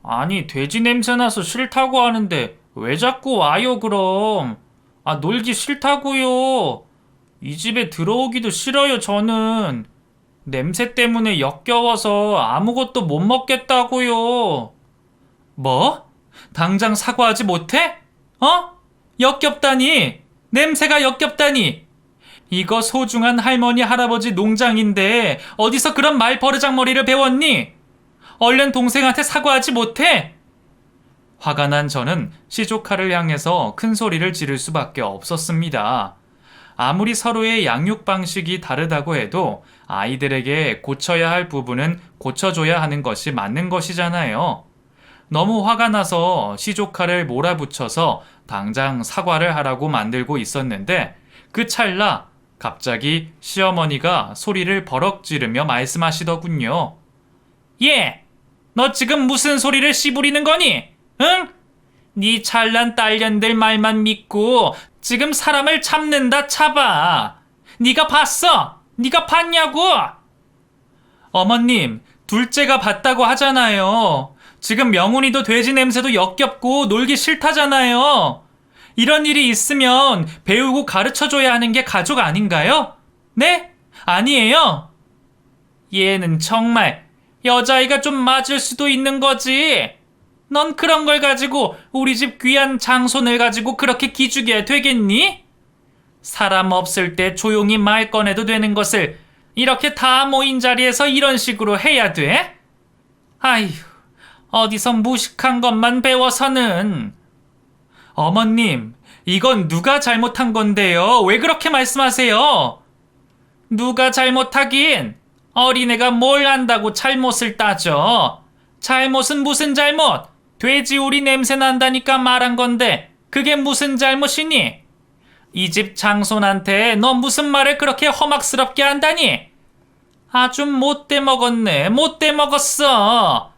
아니 돼지 냄새 나서 싫다고 하는데 왜 자꾸 와요 그럼. 아 놀기 싫다고요. 이 집에 들어오기도 싫어요 저는. 냄새 때문에 역겨워서 아무것도 못 먹겠다고요. 뭐? 당장 사과하지 못해? 어? 역겹다니. 냄새가 역겹다니. 이거 소중한 할머니 할아버지 농장인데 어디서 그런 말버르장머리를 배웠니? 얼른 동생한테 사과하지 못해? 화가 난 저는 시조카를 향해서 큰 소리를 지를 수밖에 없었습니다. 아무리 서로의 양육 방식이 다르다고 해도 아이들에게 고쳐야 할 부분은 고쳐줘야 하는 것이 맞는 것이잖아요. 너무 화가 나서 시조카를 몰아붙여서 당장 사과를 하라고 만들고 있었는데 그 찰나 갑자기 시어머니가 소리를 버럭 지르며 말씀하시더군요. 예, 너 지금 무슨 소리를 씨부리는 거니? 응? 네 잘난 딸년들 말만 믿고 지금 사람을 참는다 참아. 네가 봤어? 네가 봤냐고? 어머님, 둘째가 봤다고 하잖아요. 지금 명훈이도 돼지 냄새도 역겹고 놀기 싫다잖아요. 이런 일이 있으면 배우고 가르쳐줘야 하는 게 가족 아닌가요? 네? 아니에요? 얘는 정말 여자아이가 좀 맞을 수도 있는 거지. 넌 그런 걸 가지고 우리 집 귀한 장손을 가지고 그렇게 기죽여야 되겠니? 사람 없을 때 조용히 말 꺼내도 되는 것을 이렇게 다 모인 자리에서 이런 식으로 해야 돼? 아휴, 어디서 무식한 것만 배워서는. 어머님, 이건 누가 잘못한 건데요? 왜 그렇게 말씀하세요? 누가 잘못하긴? 어린애가 뭘 안다고 잘못을 따져? 잘못은 무슨 잘못? 돼지우리 냄새 난다니까 말한 건데 그게 무슨 잘못이니? 이 집 장손한테 너 무슨 말을 그렇게 험악스럽게 한다니? 아주 못돼 먹었네. 못돼 먹었어.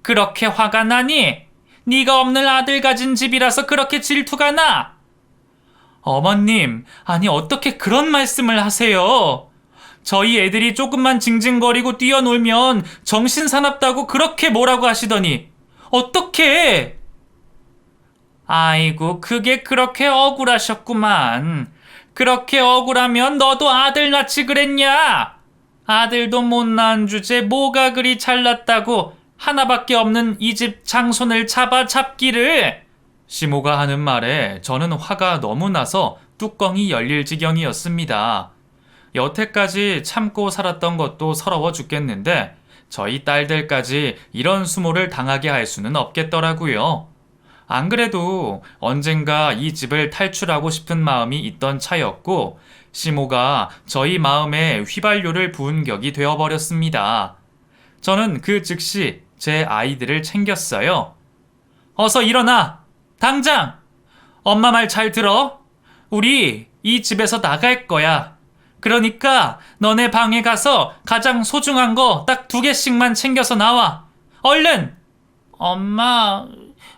그렇게 화가 나니? 네가 없는 아들 가진 집이라서 그렇게 질투가 나? 어머님, 아니 어떻게 그런 말씀을 하세요? 저희 애들이 조금만 징징거리고 뛰어놀면 정신 사납다고 그렇게 뭐라고 하시더니 어떡해? 아이고, 그게 그렇게 억울하셨구만. 그렇게 억울하면 너도 아들 낳지 그랬냐? 아들도 못 낳은 주제 뭐가 그리 잘났다고 하나밖에 없는 이 집 장손을 잡기를. 시모가 하는 말에 저는 화가 너무 나서 뚜껑이 열릴 지경이었습니다. 여태까지 참고 살았던 것도 서러워 죽겠는데 저희 딸들까지 이런 수모를 당하게 할 수는 없겠더라고요. 안 그래도 언젠가 이 집을 탈출하고 싶은 마음이 있던 차였고 시모가 저희 마음에 휘발유를 부은 격이 되어버렸습니다. 저는 그 즉시 제 아이들을 챙겼어요. 어서 일어나! 당장! 엄마 말 잘 들어? 우리 이 집에서 나갈 거야. 그러니까 너네 방에 가서 가장 소중한 거 딱 2개씩만 챙겨서 나와. 얼른! 엄마,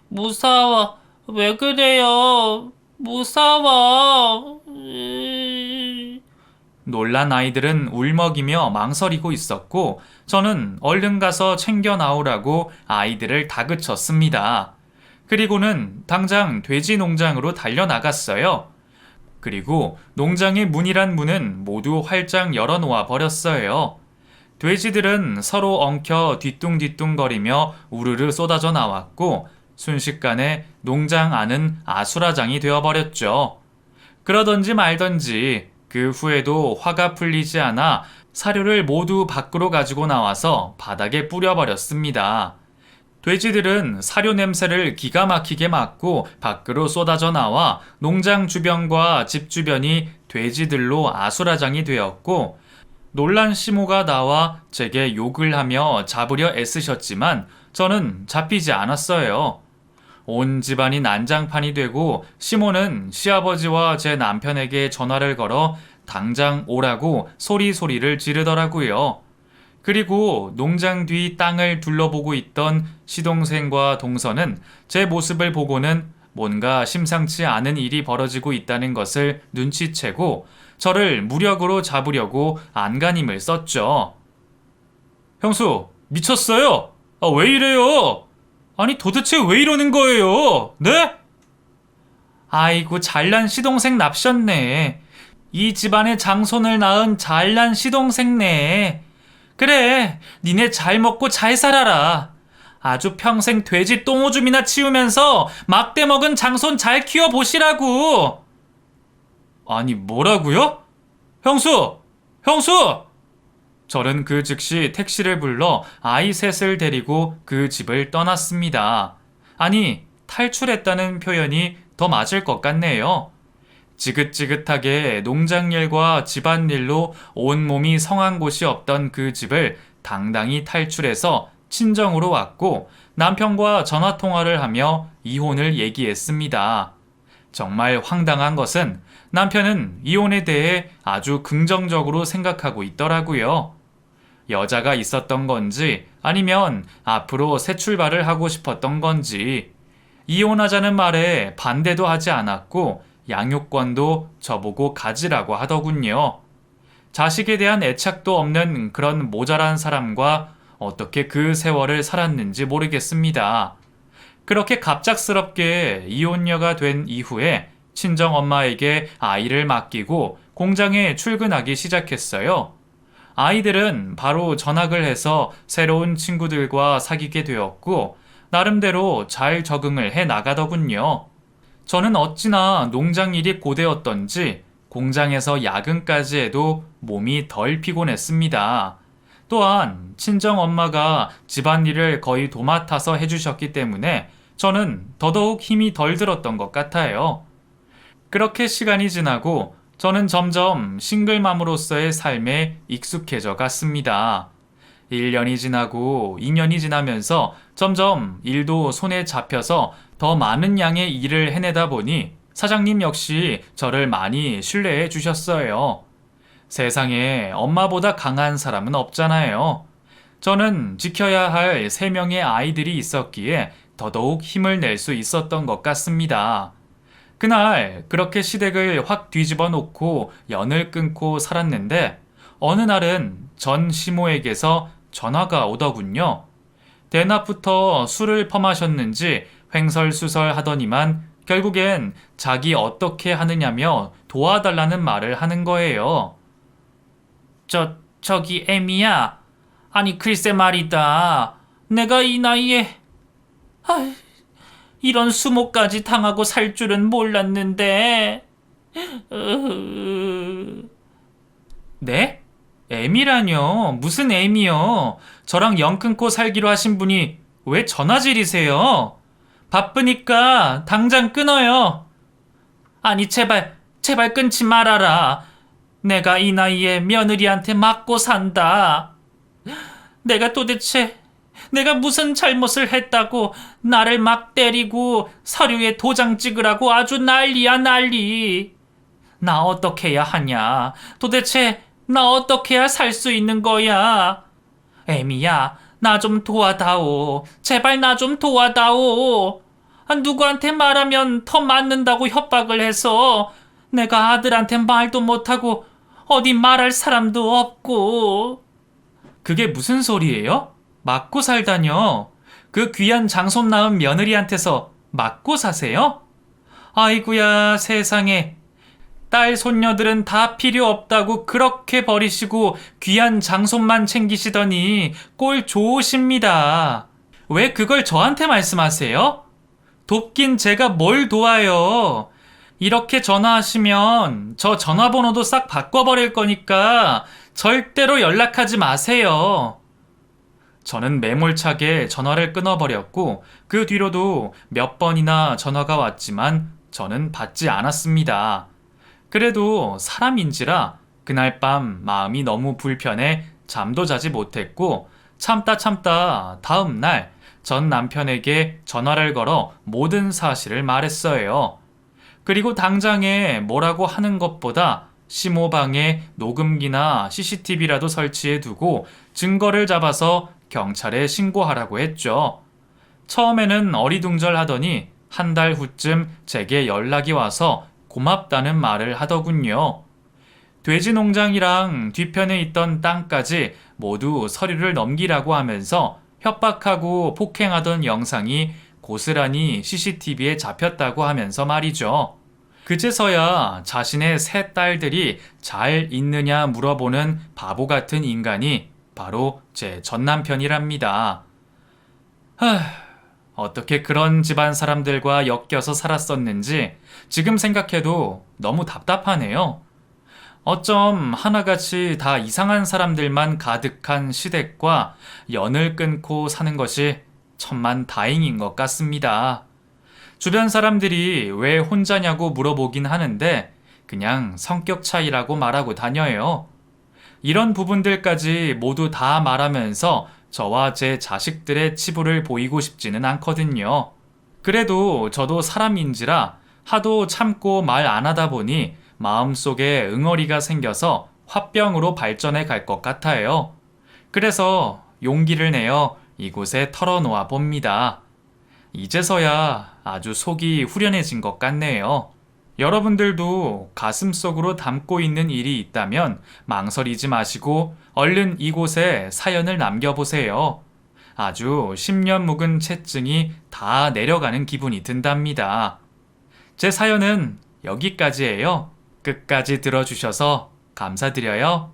무서워. 왜 그래요? 무서워. 놀란 아이들은 울먹이며 망설이고 있었고 저는 얼른 가서 챙겨 나오라고 아이들을 다그쳤습니다. 그리고는 당장 돼지 농장으로 달려나갔어요. 그리고 농장의 문이란 문은 모두 활짝 열어놓아 버렸어요. 돼지들은 서로 엉켜 뒤뚱뒤뚱거리며 우르르 쏟아져 나왔고 순식간에 농장 안은 아수라장이 되어버렸죠. 그러던지 말던지 그 후에도 화가 풀리지 않아 사료를 모두 밖으로 가지고 나와서 바닥에 뿌려버렸습니다. 돼지들은 사료 냄새를 기가 막히게 맡고 밖으로 쏟아져 나와 농장 주변과 집 주변이 돼지들로 아수라장이 되었고 놀란 시모가 나와 제게 욕을 하며 잡으려 애쓰셨지만 저는 잡히지 않았어요. 온 집안이 난장판이 되고 시모는 시아버지와 제 남편에게 전화를 걸어 당장 오라고 소리를 지르더라고요. 그리고 농장 뒤 땅을 둘러보고 있던 시동생과 동서는 제 모습을 보고는 뭔가 심상치 않은 일이 벌어지고 있다는 것을 눈치채고 저를 무력으로 잡으려고 안간힘을 썼죠. 형수, 미쳤어요? 왜 이래요? 아니 도대체 왜 이러는 거예요? 네? 아이고 잘난 시동생 납셨네. 이 집안의 장손을 낳은 잘난 시동생네. 그래, 니네 잘 먹고 잘 살아라. 아주 평생 돼지 똥오줌이나 치우면서 막대 먹은 장손 잘 키워보시라고. 아니 뭐라고요? 형수! 형수! 저는 그 즉시 택시를 불러 아이 셋을 데리고 그 집을 떠났습니다. 아니, 탈출했다는 표현이 더 맞을 것 같네요. 지긋지긋하게 농장일과 집안일로 온몸이 성한 곳이 없던 그 집을 당당히 탈출해서 친정으로 왔고 남편과 전화통화를 하며 이혼을 얘기했습니다. 정말 황당한 것은 남편은 이혼에 대해 아주 긍정적으로 생각하고 있더라고요. 여자가 있었던 건지 아니면 앞으로 새 출발을 하고 싶었던 건지 이혼하자는 말에 반대도 하지 않았고 양육권도 저보고 가지라고 하더군요. 자식에 대한 애착도 없는 그런 모자란 사람과 어떻게 그 세월을 살았는지 모르겠습니다. 그렇게 갑작스럽게 이혼녀가 된 이후에 친정엄마에게 아이를 맡기고 공장에 출근하기 시작했어요. 아이들은 바로 전학을 해서 새로운 친구들과 사귀게 되었고, 나름대로 잘 적응을 해 나가더군요. 저는 어찌나 농장 일이 고되었던지 공장에서 야근까지 해도 몸이 덜 피곤했습니다. 또한 친정엄마가 집안일을 거의 도맡아서 해주셨기 때문에 저는 더더욱 힘이 덜 들었던 것 같아요. 그렇게 시간이 지나고 저는 점점 싱글맘으로서의 삶에 익숙해져 갔습니다. 1년이 지나고 2년이 지나면서 점점 일도 손에 잡혀서 더 많은 양의 일을 해내다 보니 사장님 역시 저를 많이 신뢰해 주셨어요. 세상에 엄마보다 강한 사람은 없잖아요. 저는 지켜야 할 3명의 아이들이 있었기에 더더욱 힘을 낼 수 있었던 것 같습니다. 그날 그렇게 시댁을 확 뒤집어 놓고 연을 끊고 살았는데 어느 날은 전 시모에게서 전화가 오더군요. 대낮부터 술을 퍼마셨는지 횡설수설 하더니만 결국엔 자기 어떻게 하느냐며 도와달라는 말을 하는 거예요. 저기 애미야. 아니 글쎄 말이다. 내가 이 나이에 이런 수모까지 당하고 살 줄은 몰랐는데. 네? 애미라뇨? 무슨 애미요? 저랑 연 끊고 살기로 하신 분이 왜 전화질이세요? 바쁘니까 당장 끊어요. 아니 제발 끊지 말아라. 내가 이 나이에 며느리한테 맞고 산다. 내가 무슨 잘못을 했다고 나를 막 때리고 서류에 도장 찍으라고 아주 난리야 난리. 나 어떻게 해야 하냐. 도대체 나 어떻게 해야 살 수 있는 거야. 애미야, 나 좀 도와다오. 제발 나 좀 도와다오. 누구한테 말하면 더 맞는다고 협박을 해서 내가 아들한테 말도 못하고 어디 말할 사람도 없고. 그게 무슨 소리예요? 맞고 살다뇨? 그 귀한 장손 낳은 며느리한테서 맞고 사세요? 아이고야 세상에. 딸 손녀들은 다 필요 없다고 그렇게 버리시고 귀한 장손만 챙기시더니 꼴 좋으십니다. 왜 그걸 저한테 말씀하세요? 돕긴 제가 뭘 도와요. 이렇게 전화하시면 저 전화번호도 싹 바꿔버릴 거니까 절대로 연락하지 마세요. 저는 매몰차게 전화를 끊어버렸고 그 뒤로도 몇 번이나 전화가 왔지만 저는 받지 않았습니다. 그래도 사람인지라 그날 밤 마음이 너무 불편해 잠도 자지 못했고 참다 다음 날 전 남편에게 전화를 걸어 모든 사실을 말했어요. 그리고 당장에 뭐라고 하는 것보다 시모방에 녹음기나 CCTV라도 설치해 두고 증거를 잡아서 경찰에 신고하라고 했죠. 처음에는 어리둥절하더니 한 달 후쯤 제게 연락이 와서 고맙다는 말을 하더군요. 돼지 농장이랑 뒤편에 있던 땅까지 모두 서류를 넘기라고 하면서 협박하고 폭행하던 영상이 고스란히 CCTV에 잡혔다고 하면서 말이죠. 그제서야 자신의 3 딸들이 잘 있느냐 물어보는 바보 같은 인간이 바로 제 전남편이랍니다. 어떻게 그런 집안 사람들과 엮여서 살았었는지 지금 생각해도 너무 답답하네요. 어쩜 하나같이 다 이상한 사람들만 가득한 시댁과 연을 끊고 사는 것이 천만 다행인 것 같습니다. 주변 사람들이 왜 혼자냐고 물어보긴 하는데 그냥 성격 차이라고 말하고 다녀요. 이런 부분들까지 모두 다 말하면서 저와 제 자식들의 치부를 보이고 싶지는 않거든요. 그래도 저도 사람인지라 하도 참고 말 안 하다 보니 마음속에 응어리가 생겨서 화병으로 발전해 갈 것 같아요. 그래서 용기를 내어 이곳에 털어놓아 봅니다. 이제서야 아주 속이 후련해진 것 같네요. 여러분들도 가슴속으로 담고 있는 일이 있다면 망설이지 마시고 얼른 이곳에 사연을 남겨보세요. 아주 10년 묵은 채증이 다 내려가는 기분이 든답니다. 제 사연은 여기까지예요. 끝까지 들어주셔서 감사드려요.